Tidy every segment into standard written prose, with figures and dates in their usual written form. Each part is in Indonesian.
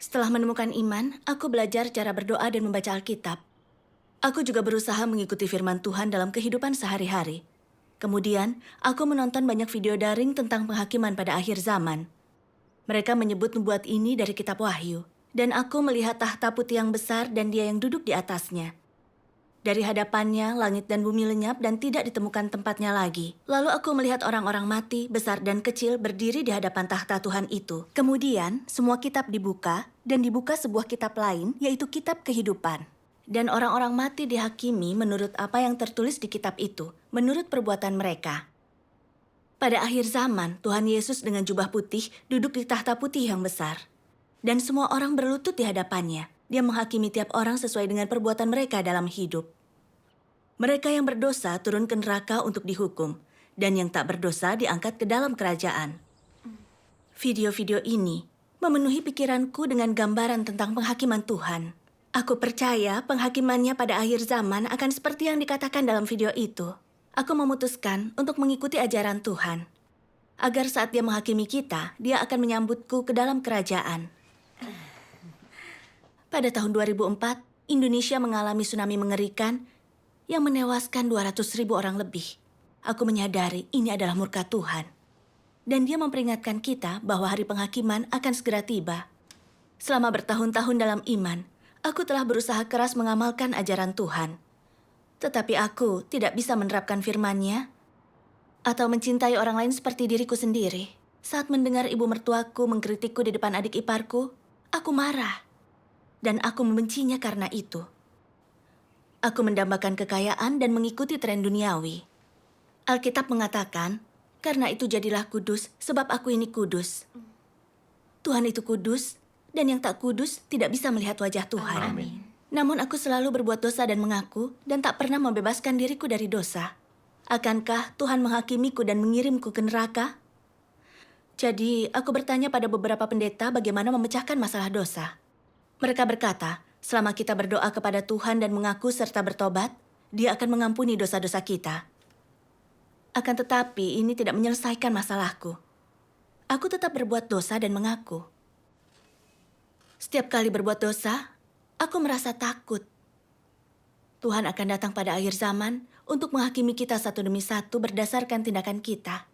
Setelah menemukan iman, aku belajar cara berdoa dan membaca Alkitab. Aku juga berusaha mengikuti firman Tuhan dalam kehidupan sehari-hari. Kemudian, aku menonton banyak video daring tentang penghakiman pada akhir zaman. Mereka menyebut nubuat ini dari kitab Wahyu. Dan aku melihat tahta putih yang besar dan dia yang duduk di atasnya. Dari hadapannya, langit dan bumi lenyap dan tidak ditemukan tempatnya lagi. Lalu aku melihat orang-orang mati, besar dan kecil, berdiri di hadapan tahta Tuhan itu. Kemudian, semua kitab dibuka, dan dibuka sebuah kitab lain, yaitu kitab kehidupan. Dan orang-orang mati dihakimi menurut apa yang tertulis di kitab itu, menurut perbuatan mereka. Pada akhir zaman, Tuhan Yesus dengan jubah putih duduk di tahta putih yang besar. Dan semua orang berlutut di hadapannya. Dia menghakimi tiap orang sesuai dengan perbuatan mereka dalam hidup. Mereka yang berdosa turun ke neraka untuk dihukum, dan yang tak berdosa diangkat ke dalam kerajaan. Video-video ini memenuhi pikiranku dengan gambaran tentang penghakiman Tuhan. Aku percaya penghakimannya pada akhir zaman akan seperti yang dikatakan dalam video itu. Aku memutuskan untuk mengikuti ajaran Tuhan. Agar saat dia menghakimi kita, dia akan menyambutku ke dalam kerajaan. Pada tahun 2004, Indonesia mengalami tsunami mengerikan yang menewaskan 200.000 orang lebih. Aku menyadari ini adalah murka Tuhan. Dan dia memperingatkan kita bahwa hari penghakiman akan segera tiba. Selama bertahun-tahun dalam iman, aku telah berusaha keras mengamalkan ajaran Tuhan. Tetapi aku tidak bisa menerapkan firman-Nya atau mencintai orang lain seperti diriku sendiri. Saat mendengar ibu mertuaku mengkritikku di depan adik iparku, aku marah. Dan aku membencinya karena itu. Aku mendambakan kekayaan dan mengikuti tren duniawi. Alkitab mengatakan, karena itu jadilah kudus sebab aku ini kudus. Tuhan itu kudus, dan yang tak kudus tidak bisa melihat wajah Tuhan. Amin. Namun aku selalu berbuat dosa dan mengaku, dan tak pernah membebaskan diriku dari dosa. Akankah Tuhan menghakimiku dan mengirimku ke neraka? Jadi, aku bertanya pada beberapa pendeta bagaimana memecahkan masalah dosa. Mereka berkata, selama kita berdoa kepada Tuhan dan mengaku serta bertobat, Dia akan mengampuni dosa-dosa kita. Akan tetapi, ini tidak menyelesaikan masalahku. Aku tetap berbuat dosa dan mengaku. Setiap kali berbuat dosa, aku merasa takut. Tuhan akan datang pada akhir zaman untuk menghakimi kita satu demi satu berdasarkan tindakan kita.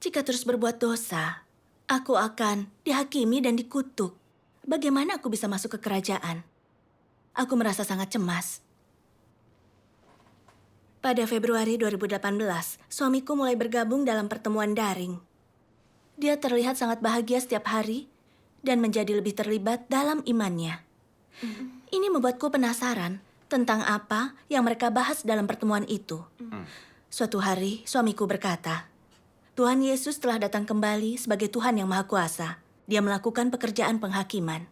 Jika terus berbuat dosa, aku akan dihakimi dan dikutuk. Bagaimana aku bisa masuk ke kerajaan? Aku merasa sangat cemas. Pada Februari 2018, suamiku mulai bergabung dalam pertemuan daring. Dia terlihat sangat bahagia setiap hari dan menjadi lebih terlibat dalam imannya. Ini membuatku penasaran tentang apa yang mereka bahas dalam pertemuan itu. Suatu hari, suamiku berkata, Tuhan Yesus telah datang kembali sebagai Tuhan yang Maha Kuasa. Dia melakukan pekerjaan penghakiman.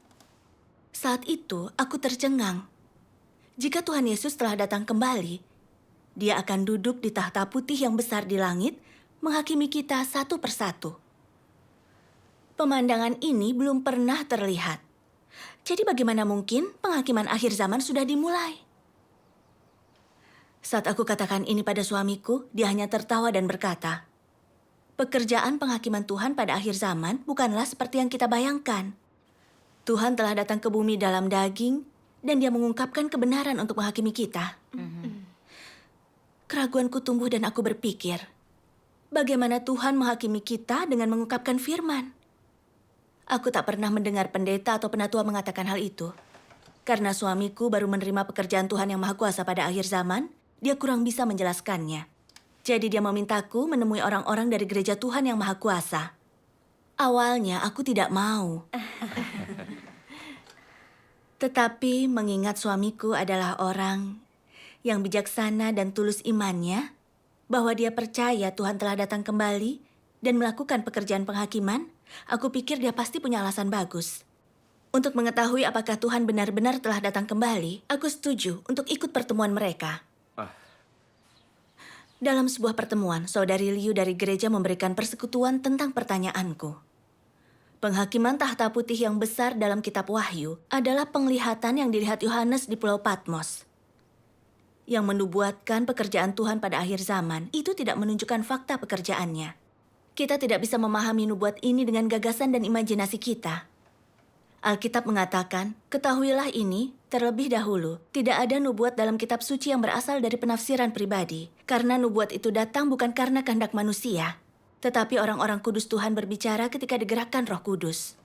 Saat itu, aku tercengang. Jika Tuhan Yesus telah datang kembali, Dia akan duduk di tahta putih yang besar di langit, menghakimi kita satu persatu. Pemandangan ini belum pernah terlihat. Jadi bagaimana mungkin penghakiman akhir zaman sudah dimulai? Saat aku katakan ini pada suamiku, dia hanya tertawa dan berkata, pekerjaan penghakiman Tuhan pada akhir zaman bukanlah seperti yang kita bayangkan. Tuhan telah datang ke bumi dalam daging, dan Dia mengungkapkan kebenaran untuk menghakimi kita. Keraguanku tumbuh dan aku berpikir, bagaimana Tuhan menghakimi kita dengan mengungkapkan firman? Aku tak pernah mendengar pendeta atau penatua mengatakan hal itu. Karena suamiku baru menerima pekerjaan Tuhan yang Maha Kuasa pada akhir zaman, dia kurang bisa menjelaskannya. Jadi dia memintaku menemui orang-orang dari gereja Tuhan yang Maha Kuasa. Awalnya aku tidak mau. Tetapi mengingat suamiku adalah orang yang bijaksana dan tulus imannya, bahwa dia percaya Tuhan telah datang kembali dan melakukan pekerjaan penghakiman, aku pikir dia pasti punya alasan bagus. Untuk mengetahui apakah Tuhan benar-benar telah datang kembali, aku setuju untuk ikut pertemuan mereka. Dalam sebuah pertemuan, Saudari Liu dari gereja memberikan persekutuan tentang pertanyaanku. Penghakiman tahta putih yang besar dalam kitab Wahyu adalah penglihatan yang dilihat Yohanes di Pulau Patmos. Yang menubuatkan pekerjaan Tuhan pada akhir zaman itu tidak menunjukkan fakta pekerjaannya. Kita tidak bisa memahami nubuat ini dengan gagasan dan imajinasi kita. Alkitab mengatakan, ketahuilah ini, terlebih dahulu, tidak ada nubuat dalam kitab suci yang berasal dari penafsiran pribadi. Karena nubuat itu datang bukan karena kehendak manusia, tetapi orang-orang kudus Tuhan berbicara ketika digerakkan Roh Kudus.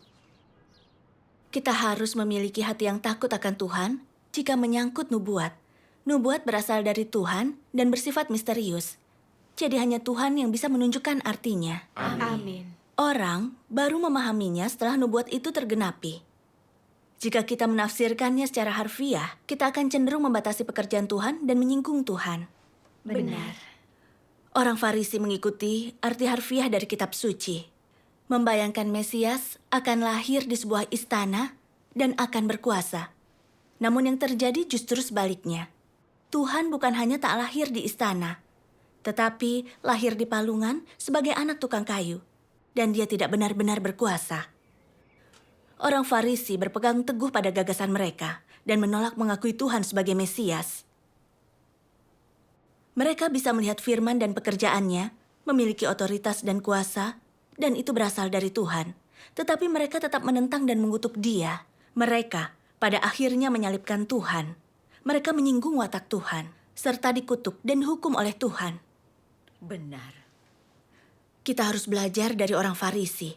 Kita harus memiliki hati yang takut akan Tuhan jika menyangkut nubuat. Nubuat berasal dari Tuhan dan bersifat misterius. Jadi hanya Tuhan yang bisa menunjukkan artinya. Amin. Orang baru memahaminya setelah nubuat itu tergenapi. Jika kita menafsirkannya secara harfiah, kita akan cenderung membatasi pekerjaan Tuhan dan menyinggung Tuhan. Benar. Orang Farisi mengikuti arti harfiah dari kitab suci. Membayangkan Mesias akan lahir di sebuah istana dan akan berkuasa. Namun yang terjadi justru sebaliknya. Tuhan bukan hanya tak lahir di istana, tetapi lahir di palungan sebagai anak tukang kayu. Dan dia tidak benar-benar berkuasa. Orang Farisi berpegang teguh pada gagasan mereka dan menolak mengakui Tuhan sebagai Mesias. Mereka bisa melihat firman dan pekerjaannya, memiliki otoritas dan kuasa, dan itu berasal dari Tuhan. Tetapi mereka tetap menentang dan mengutuk Dia. Mereka pada akhirnya menyalibkan Tuhan. Mereka menyinggung watak Tuhan, serta dikutuk dan dihukum oleh Tuhan. Benar. Kita harus belajar dari orang Farisi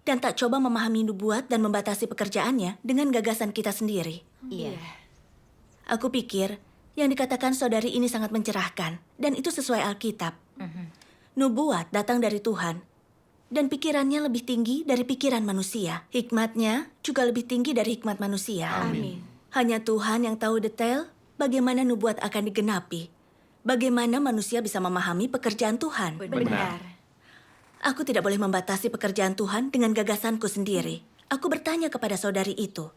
dan tak coba memahami nubuat dan membatasi pekerjaannya dengan gagasan kita sendiri. Iya. Aku pikir yang dikatakan saudari ini sangat mencerahkan dan itu sesuai Alkitab. Nubuat datang dari Tuhan dan pikirannya lebih tinggi dari pikiran manusia. Hikmatnya juga lebih tinggi dari hikmat manusia. Amin. Hanya Tuhan yang tahu detail bagaimana nubuat akan digenapi. Bagaimana manusia bisa memahami pekerjaan Tuhan. Benar. Aku tidak boleh membatasi pekerjaan Tuhan dengan gagasanku sendiri. Aku bertanya kepada saudari itu.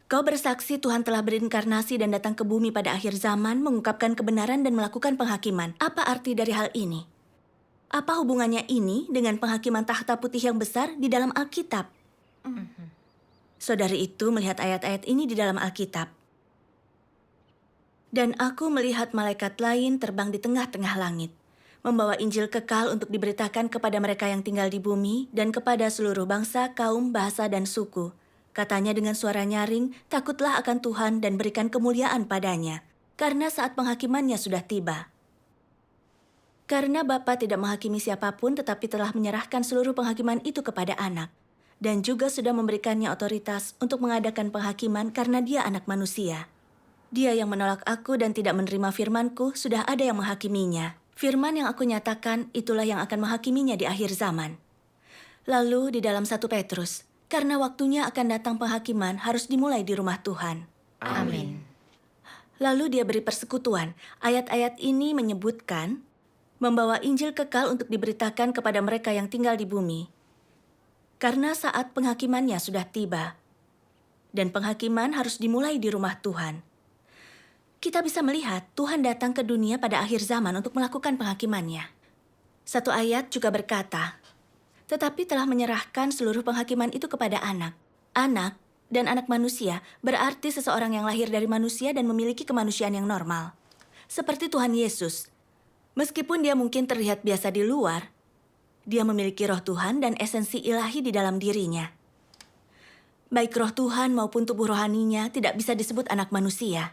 Kau bersaksi Tuhan telah berinkarnasi dan datang ke bumi pada akhir zaman, mengungkapkan kebenaran dan melakukan penghakiman. Apa arti dari hal ini? Apa hubungannya ini dengan penghakiman tahta putih yang besar di dalam Alkitab? Saudari itu melihat ayat-ayat ini di dalam Alkitab. Dan aku melihat malaikat lain terbang di tengah-tengah langit, membawa Injil kekal untuk diberitakan kepada mereka yang tinggal di bumi dan kepada seluruh bangsa, kaum, bahasa, dan suku. Katanya dengan suara nyaring, takutlah akan Tuhan dan berikan kemuliaan padanya, karena saat penghakimannya sudah tiba. Karena Bapa tidak menghakimi siapapun tetapi telah menyerahkan seluruh penghakiman itu kepada anak, dan juga sudah memberikannya otoritas untuk mengadakan penghakiman karena dia anak manusia. Dia yang menolak aku dan tidak menerima firmanku, sudah ada yang menghakiminya. Firman yang aku nyatakan, itulah yang akan menghakiminya di akhir zaman. Lalu di dalam 1 Petrus, karena waktunya akan datang penghakiman harus dimulai di rumah Tuhan. Amin. Lalu dia beri persekutuan. Ayat-ayat ini menyebutkan, membawa Injil kekal untuk diberitakan kepada mereka yang tinggal di bumi. Karena saat penghakimannya sudah tiba. Dan penghakiman harus dimulai di rumah Tuhan. Kita bisa melihat Tuhan datang ke dunia pada akhir zaman untuk melakukan penghakimannya. Satu ayat juga berkata, tetapi telah menyerahkan seluruh penghakiman itu kepada anak. Anak dan anak manusia berarti seseorang yang lahir dari manusia dan memiliki kemanusiaan yang normal. Seperti Tuhan Yesus. Meskipun dia mungkin terlihat biasa di luar, dia memiliki roh Tuhan dan esensi ilahi di dalam dirinya. Baik roh Tuhan maupun tubuh rohaninya tidak bisa disebut anak manusia.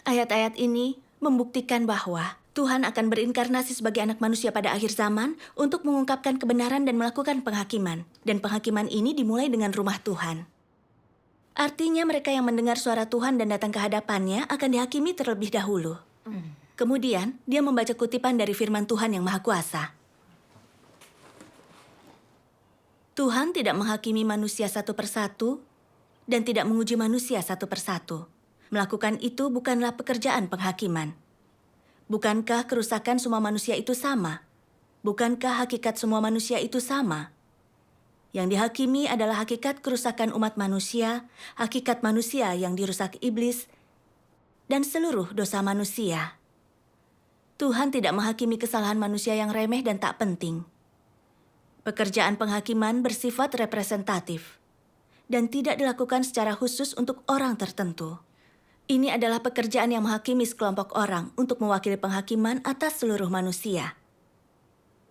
Ayat-ayat ini membuktikan bahwa Tuhan akan berinkarnasi sebagai anak manusia pada akhir zaman untuk mengungkapkan kebenaran dan melakukan penghakiman. Dan penghakiman ini dimulai dengan rumah Tuhan. Artinya mereka yang mendengar suara Tuhan dan datang ke hadapannya akan dihakimi terlebih dahulu. Kemudian, dia membaca kutipan dari firman Tuhan yang Maha Kuasa. Tuhan tidak menghakimi manusia satu persatu dan tidak menguji manusia satu persatu. Melakukan itu bukanlah pekerjaan penghakiman. Bukankah kerusakan semua manusia itu sama? Bukankah hakikat semua manusia itu sama? Yang dihakimi adalah hakikat kerusakan umat manusia, hakikat manusia yang dirusak iblis, dan seluruh dosa manusia. Tuhan tidak menghakimi kesalahan manusia yang remeh dan tak penting. Pekerjaan penghakiman bersifat representatif dan tidak dilakukan secara khusus untuk orang tertentu. Ini adalah pekerjaan yang menghakimi sekelompok orang untuk mewakili penghakiman atas seluruh manusia.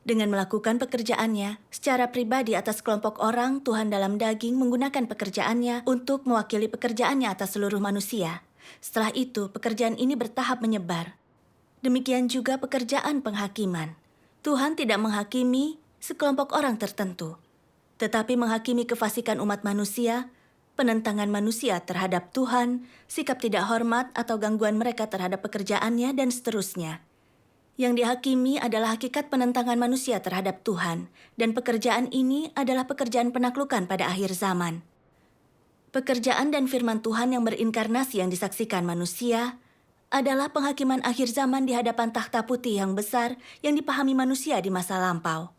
Dengan melakukan pekerjaannya secara pribadi atas kelompok orang, Tuhan dalam daging menggunakan pekerjaannya untuk mewakili pekerjaannya atas seluruh manusia. Setelah itu, pekerjaan ini bertahap menyebar. Demikian juga pekerjaan penghakiman. Tuhan tidak menghakimi sekelompok orang tertentu, tetapi menghakimi kefasikan umat manusia, penentangan manusia terhadap Tuhan, sikap tidak hormat atau gangguan mereka terhadap pekerjaannya, dan seterusnya. Yang dihakimi adalah hakikat penentangan manusia terhadap Tuhan, dan pekerjaan ini adalah pekerjaan penaklukan pada akhir zaman. Pekerjaan dan firman Tuhan yang berinkarnasi yang disaksikan manusia adalah penghakiman akhir zaman di hadapan takhta putih yang besar yang dipahami manusia di masa lampau.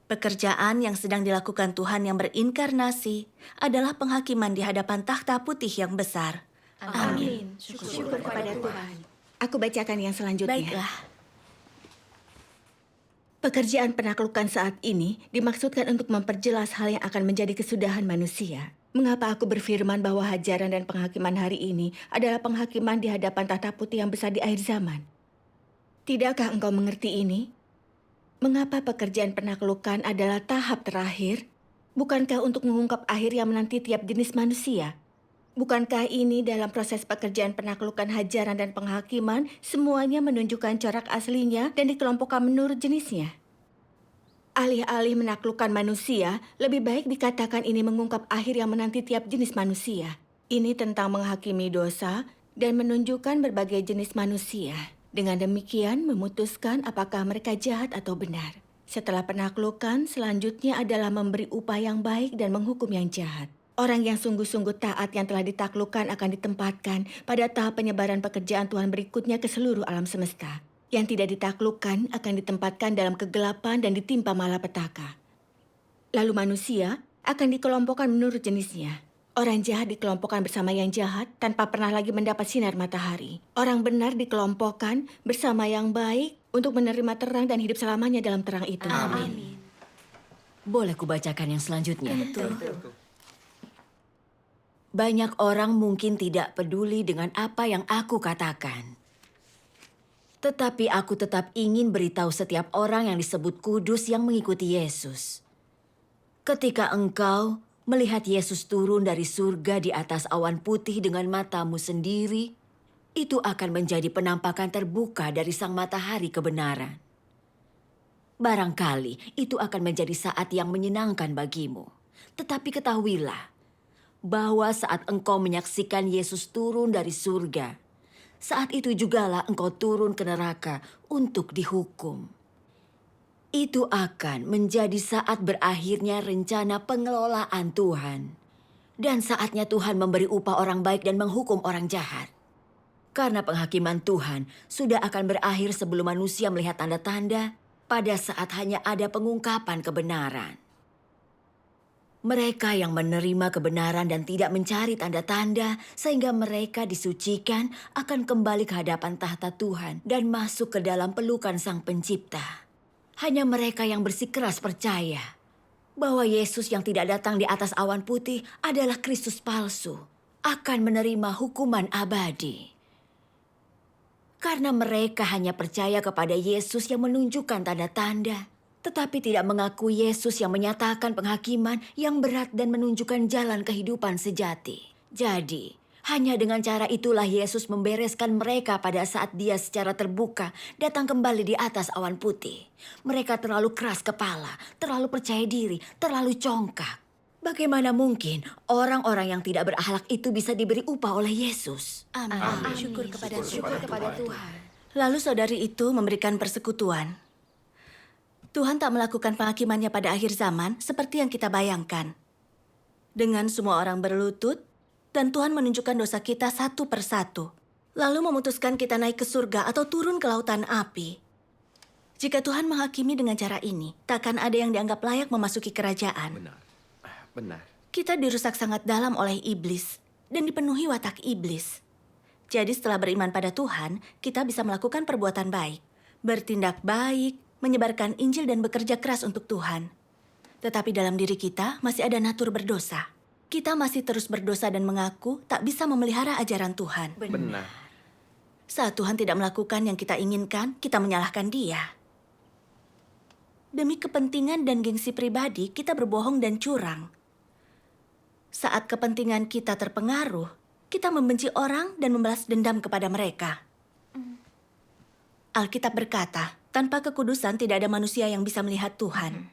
Pekerjaan yang sedang dilakukan Tuhan yang berinkarnasi adalah penghakiman di hadapan takhta putih yang besar. Amin. Syukur kepada Tuhan. Aku bacakan yang selanjutnya. Baiklah. Pekerjaan penaklukan saat ini dimaksudkan untuk memperjelas hal yang akan menjadi kesudahan manusia. Mengapa aku berfirman bahwa hajaran dan penghakiman hari ini adalah penghakiman di hadapan tahta putih yang besar di akhir zaman? Tidakkah engkau mengerti ini? Mengapa pekerjaan penaklukan adalah tahap terakhir? Bukankah untuk mengungkap akhir yang menanti tiap jenis manusia? Bukankah ini dalam proses pekerjaan penaklukan hajaran dan penghakiman, semuanya menunjukkan corak aslinya dan dikelompokkan menurut jenisnya? Alih-alih menaklukkan manusia, lebih baik dikatakan ini mengungkap akhir yang menanti tiap jenis manusia. Ini tentang menghakimi dosa dan menunjukkan berbagai jenis manusia. Dengan demikian, memutuskan apakah mereka jahat atau benar. Setelah penaklukan, selanjutnya adalah memberi upah yang baik dan menghukum yang jahat. Orang yang sungguh-sungguh taat yang telah ditaklukkan akan ditempatkan pada tahap penyebaran pekerjaan Tuhan berikutnya ke seluruh alam semesta. Yang tidak ditaklukkan akan ditempatkan dalam kegelapan dan ditimpa malapetaka. Lalu manusia akan dikelompokkan menurut jenisnya. Orang jahat dikelompokkan bersama yang jahat tanpa pernah lagi mendapat sinar matahari. Orang benar dikelompokkan bersama yang baik untuk menerima terang dan hidup selamanya dalam terang itu. Amin. Boleh kubacakan yang selanjutnya? Betul. Banyak orang mungkin tidak peduli dengan apa yang aku katakan. Tetapi aku tetap ingin beritahu setiap orang yang disebut kudus yang mengikuti Yesus. Ketika engkau melihat Yesus turun dari surga di atas awan putih dengan matamu sendiri, itu akan menjadi penampakan terbuka dari sang matahari kebenaran. Barangkali itu akan menjadi saat yang menyenangkan bagimu. Tetapi ketahuilah, bahwa saat engkau menyaksikan Yesus turun dari surga, saat itu jugalah engkau turun ke neraka untuk dihukum. Itu akan menjadi saat berakhirnya rencana pengelolaan Tuhan. Dan saatnya Tuhan memberi upah orang baik dan menghukum orang jahat. Karena penghakiman Tuhan sudah akan berakhir sebelum manusia melihat tanda-tanda pada saat hanya ada pengungkapan kebenaran. Mereka yang menerima kebenaran dan tidak mencari tanda-tanda sehingga mereka disucikan akan kembali ke hadapan tahta Tuhan dan masuk ke dalam pelukan Sang Pencipta. Hanya mereka yang bersikeras percaya bahwa Yesus yang tidak datang di atas awan putih adalah Kristus palsu akan menerima hukuman abadi. Karena mereka hanya percaya kepada Yesus yang menunjukkan tanda-tanda, tetapi tidak mengakui Yesus yang menyatakan penghakiman yang berat dan menunjukkan jalan kehidupan sejati. Jadi, hanya dengan cara itulah Yesus membereskan mereka pada saat Dia secara terbuka datang kembali di atas awan putih. Mereka terlalu keras kepala, terlalu percaya diri, terlalu congkak. Bagaimana mungkin orang-orang yang tidak berakhlak itu bisa diberi upah oleh Yesus? Amin. Syukur kepada Tuhan. Lalu saudari itu memberikan persekutuan. Tuhan tak melakukan penghakimannya pada akhir zaman seperti yang kita bayangkan. Dengan semua orang berlutut, dan Tuhan menunjukkan dosa kita satu persatu. Lalu memutuskan kita naik ke surga atau turun ke lautan api. Jika Tuhan menghakimi dengan cara ini, takkan ada yang dianggap layak memasuki kerajaan. Benar. Kita dirusak sangat dalam oleh iblis dan dipenuhi watak iblis. Jadi setelah beriman pada Tuhan, kita bisa melakukan perbuatan baik, bertindak baik, menyebarkan Injil dan bekerja keras untuk Tuhan. Tetapi dalam diri kita masih ada natur berdosa. Kita masih terus berdosa dan mengaku tak bisa memelihara ajaran Tuhan. Benar. Saat Tuhan tidak melakukan yang kita inginkan, kita menyalahkan Dia. Demi kepentingan dan gengsi pribadi, kita berbohong dan curang. Saat kepentingan kita terpengaruh, kita membenci orang dan membalas dendam kepada mereka. Alkitab berkata, tanpa kekudusan tidak ada manusia yang bisa melihat Tuhan.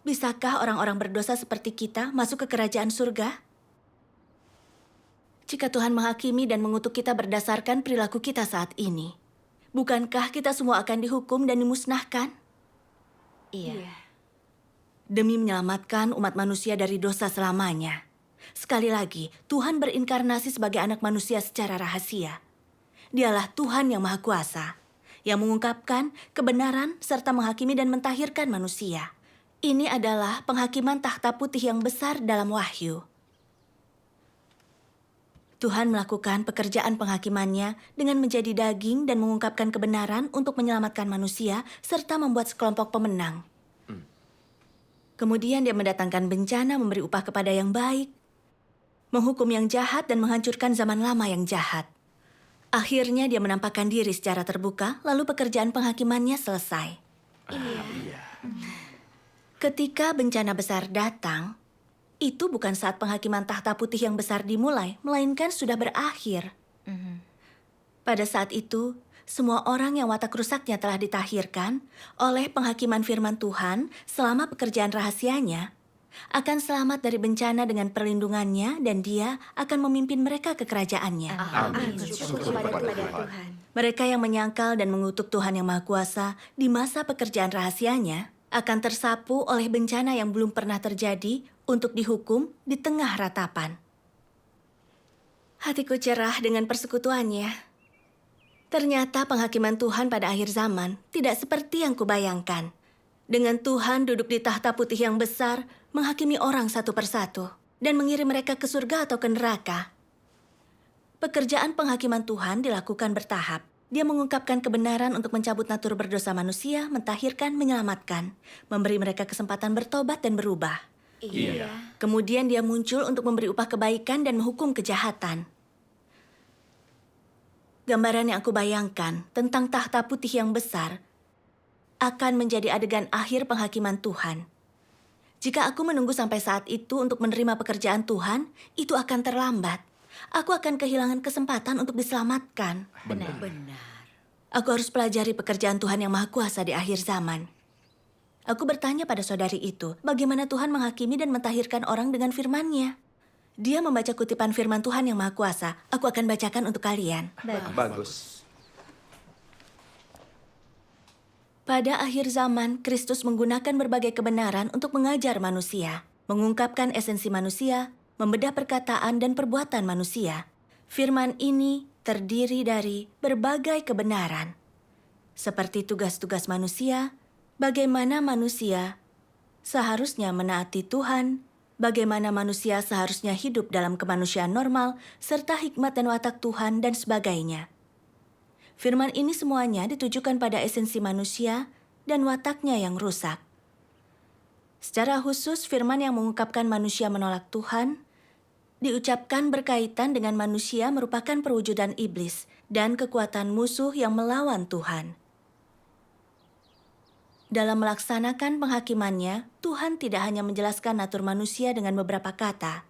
Bisakah orang-orang berdosa seperti kita masuk ke kerajaan surga? Jika Tuhan menghakimi dan mengutuk kita berdasarkan perilaku kita saat ini, bukankah kita semua akan dihukum dan dimusnahkan? Iya. Demi menyelamatkan umat manusia dari dosa selamanya. Sekali lagi, Tuhan berinkarnasi sebagai anak manusia secara rahasia. Dialah Tuhan yang Maha Kuasa, yang mengungkapkan kebenaran serta menghakimi dan mentahirkan manusia. Ini adalah penghakiman takhta putih yang besar dalam Wahyu. Tuhan melakukan pekerjaan penghakimannya dengan menjadi daging dan mengungkapkan kebenaran untuk menyelamatkan manusia serta membuat sekelompok pemenang. Kemudian dia mendatangkan bencana memberi upah kepada yang baik, menghukum yang jahat dan menghancurkan zaman lama yang jahat. Akhirnya dia menampakkan diri secara terbuka, lalu pekerjaan penghakimannya selesai. Ketika bencana besar datang, itu bukan saat penghakiman takhta putih yang besar dimulai, melainkan sudah berakhir. Pada saat itu, semua orang yang watak rusaknya telah ditahirkan oleh penghakiman firman Tuhan selama pekerjaan rahasianya, akan selamat dari bencana dengan perlindungannya dan dia akan memimpin mereka ke kerajaannya. Amin. Syukur kepada Tuhan. Mereka yang menyangkal dan mengutuk Tuhan yang Maha Kuasa di masa pekerjaan rahasianya akan tersapu oleh bencana yang belum pernah terjadi untuk dihukum di tengah ratapan. Hatiku cerah dengan persekutuannya. Ternyata penghakiman Tuhan pada akhir zaman tidak seperti yang kubayangkan. Dengan Tuhan duduk di takhta putih yang besar, menghakimi orang satu persatu, dan mengirim mereka ke surga atau ke neraka. Pekerjaan penghakiman Tuhan dilakukan bertahap. Dia mengungkapkan kebenaran untuk mencabut natur berdosa manusia, mentahirkan, menyelamatkan, memberi mereka kesempatan bertobat dan berubah. Iya. Kemudian dia muncul untuk memberi upah kebaikan dan menghukum kejahatan. Gambaran yang aku bayangkan tentang takhta putih yang besar akan menjadi adegan akhir penghakiman Tuhan. Jika aku menunggu sampai saat itu untuk menerima pekerjaan Tuhan, itu akan terlambat. Aku akan kehilangan kesempatan untuk diselamatkan. Benar. Aku harus pelajari pekerjaan Tuhan yang Maha Kuasa di akhir zaman. Aku bertanya pada saudari itu, bagaimana Tuhan menghakimi dan mentahirkan orang dengan firman-Nya. Dia membaca kutipan firman Tuhan yang Maha Kuasa. Aku akan bacakan untuk kalian. Bagus. Pada akhir zaman, Kristus menggunakan berbagai kebenaran untuk mengajar manusia, mengungkapkan esensi manusia, membedah perkataan dan perbuatan manusia. Firman ini terdiri dari berbagai kebenaran, seperti tugas-tugas manusia, bagaimana manusia seharusnya menaati Tuhan, bagaimana manusia seharusnya hidup dalam kemanusiaan normal, serta hikmat dan watak Tuhan dan sebagainya. Firman ini semuanya ditujukan pada esensi manusia dan wataknya yang rusak. Secara khusus, firman yang mengungkapkan manusia menolak Tuhan diucapkan berkaitan dengan manusia merupakan perwujudan iblis dan kekuatan musuh yang melawan Tuhan. Dalam melaksanakan penghakimannya, Tuhan tidak hanya menjelaskan natur manusia dengan beberapa kata.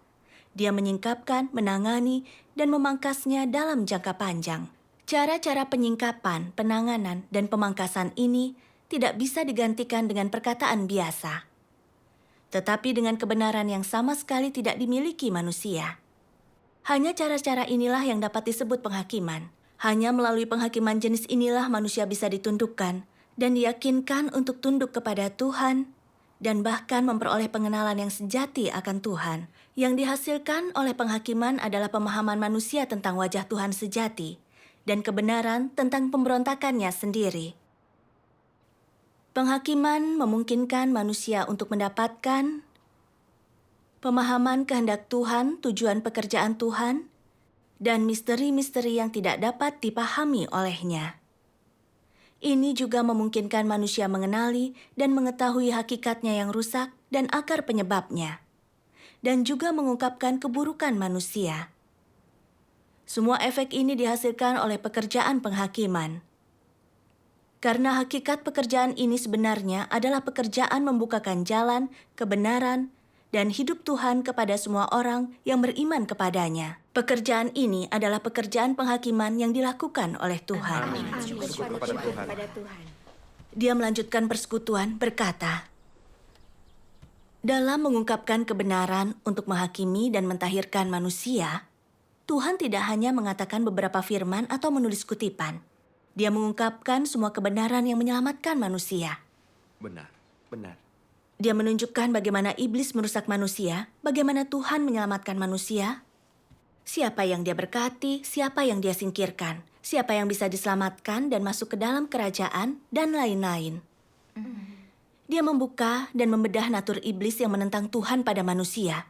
Dia menyingkapkan, menangani, dan memangkasnya dalam jangka panjang. Cara-cara penyingkapan, penanganan, dan pemangkasan ini tidak bisa digantikan dengan perkataan biasa, tetapi dengan kebenaran yang sama sekali tidak dimiliki manusia. Hanya cara-cara inilah yang dapat disebut penghakiman. Hanya melalui penghakiman jenis inilah manusia bisa ditundukkan dan diyakinkan untuk tunduk kepada Tuhan dan bahkan memperoleh pengenalan yang sejati akan Tuhan. Yang dihasilkan oleh penghakiman adalah pemahaman manusia tentang wajah Tuhan sejati dan kebenaran tentang pemberontakannya sendiri. Penghakiman memungkinkan manusia untuk mendapatkan pemahaman kehendak Tuhan, tujuan pekerjaan Tuhan, dan misteri-misteri yang tidak dapat dipahami olehnya. Ini juga memungkinkan manusia mengenali dan mengetahui hakikatnya yang rusak dan akar penyebabnya, dan juga mengungkapkan keburukan manusia. Semua efek ini dihasilkan oleh pekerjaan penghakiman. Karena hakikat pekerjaan ini sebenarnya adalah pekerjaan membukakan jalan, kebenaran, dan hidup Tuhan kepada semua orang yang beriman kepadanya. Pekerjaan ini adalah pekerjaan penghakiman yang dilakukan oleh Tuhan. Amin. Syukur kepada Tuhan. Dia melanjutkan persekutuan berkata, dalam mengungkapkan kebenaran untuk menghakimi dan mentahirkan manusia, Tuhan tidak hanya mengatakan beberapa firman atau menulis kutipan. Dia mengungkapkan semua kebenaran yang menyelamatkan manusia. Benar. Dia menunjukkan bagaimana iblis merusak manusia, bagaimana Tuhan menyelamatkan manusia, siapa yang dia berkati, siapa yang dia singkirkan, siapa yang bisa diselamatkan dan masuk ke dalam kerajaan, dan lain-lain. Dia membuka dan membedah natur iblis yang menentang Tuhan pada manusia,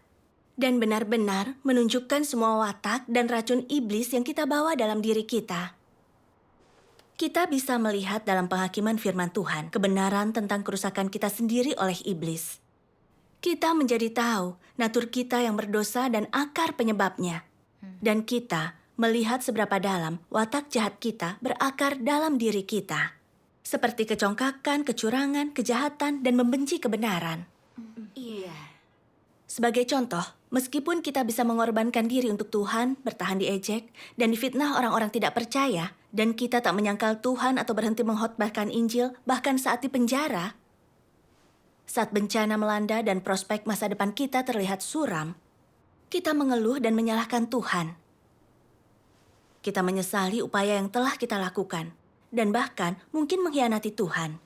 dan benar-benar menunjukkan semua watak dan racun iblis yang kita bawa dalam diri kita. Kita bisa melihat dalam penghakiman firman Tuhan kebenaran tentang kerusakan kita sendiri oleh iblis. Kita menjadi tahu natur kita yang berdosa dan akar penyebabnya. Dan kita melihat seberapa dalam watak jahat kita berakar dalam diri kita. Seperti kecongkakan, kecurangan, kejahatan, dan membenci kebenaran. Iya. Sebagai contoh, meskipun kita bisa mengorbankan diri untuk Tuhan, bertahan diejek, dan difitnah orang-orang tidak percaya, dan kita tak menyangkal Tuhan atau berhenti mengkhotbahkan Injil, bahkan saat di penjara. Saat bencana melanda dan prospek masa depan kita terlihat suram, kita mengeluh dan menyalahkan Tuhan. Kita menyesali upaya yang telah kita lakukan, dan bahkan mungkin mengkhianati Tuhan.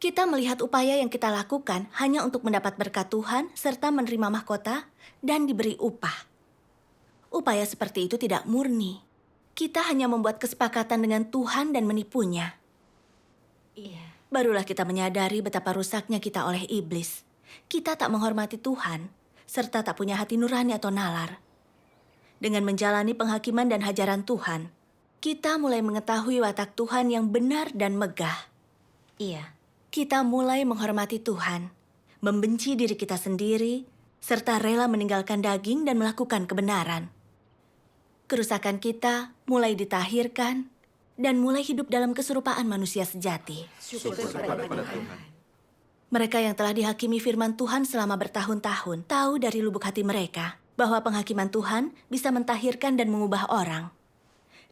Kita melihat upaya yang kita lakukan hanya untuk mendapat berkat Tuhan serta menerima mahkota dan diberi upah. Upaya seperti itu tidak murni. Kita hanya membuat kesepakatan dengan Tuhan dan menipunya. Iya. Barulah kita menyadari betapa rusaknya kita oleh iblis. Kita tak menghormati Tuhan, serta tak punya hati nurani atau nalar. Dengan menjalani penghakiman dan hajaran Tuhan, kita mulai mengetahui watak Tuhan yang benar dan megah. Iya. Kita mulai menghormati Tuhan, membenci diri kita sendiri, serta rela meninggalkan daging dan melakukan kebenaran. Kerusakan kita mulai ditahirkan dan mulai hidup dalam keserupaan manusia sejati. Syukur kepada Tuhan. Mereka yang telah dihakimi firman Tuhan selama bertahun-tahun tahu dari lubuk hati mereka bahwa penghakiman Tuhan bisa mentahirkan dan mengubah orang.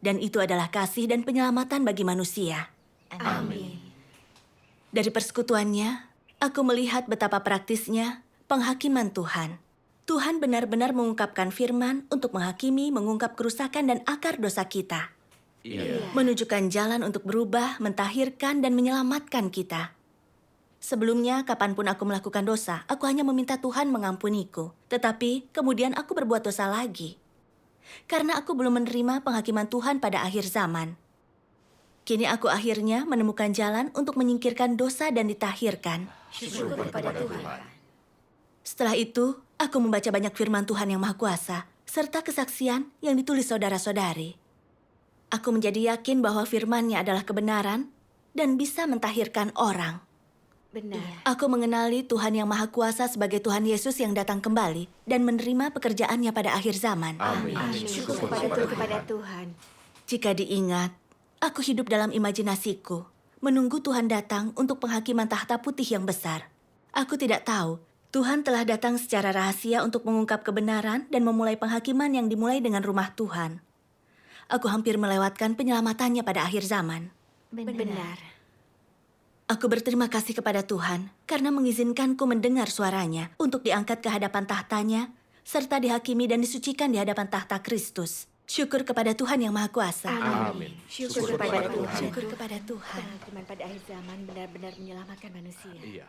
Dan itu adalah kasih dan penyelamatan bagi manusia. Amin. Dari persekutuannya, aku melihat betapa praktisnya penghakiman Tuhan. Tuhan benar-benar mengungkapkan firman untuk menghakimi, mengungkap kerusakan dan akar dosa kita. Iya. Menunjukkan jalan untuk berubah, mentahirkan, dan menyelamatkan kita. Sebelumnya, kapanpun aku melakukan dosa, aku hanya meminta Tuhan mengampuniku. Tetapi, kemudian aku berbuat dosa lagi. Karena aku belum menerima penghakiman Tuhan pada akhir zaman. Kini aku akhirnya menemukan jalan untuk menyingkirkan dosa dan ditahirkan. Syukur kepada Tuhan. Setelah itu, aku membaca banyak firman Tuhan yang Maha Kuasa, serta kesaksian yang ditulis saudara-saudari. Aku menjadi yakin bahwa firman-Nya adalah kebenaran dan bisa mentahirkan orang. Benar. Aku mengenali Tuhan yang Maha Kuasa sebagai Tuhan Yesus yang datang kembali dan menerima pekerjaannya pada akhir zaman. Amin. Syukur kepada Tuhan. Jika diingat, aku hidup dalam imajinasiku, menunggu Tuhan datang untuk penghakiman tahta putih yang besar. Aku tidak tahu, Tuhan telah datang secara rahasia untuk mengungkap kebenaran dan memulai penghakiman yang dimulai dengan rumah Tuhan. Aku hampir melewatkan penyelamatannya pada akhir zaman. Benar. Aku berterima kasih kepada Tuhan karena mengizinkanku mendengar suaranya untuk diangkat ke hadapan tahtanya, serta dihakimi dan disucikan di hadapan tahta Kristus. Syukur kepada Tuhan yang Maha Kuasa. Amin. Syukur kepada Tuhan. Syukur kepada Tuhan. Penghakiman pada akhir zaman benar-benar menyelamatkan manusia. Iya.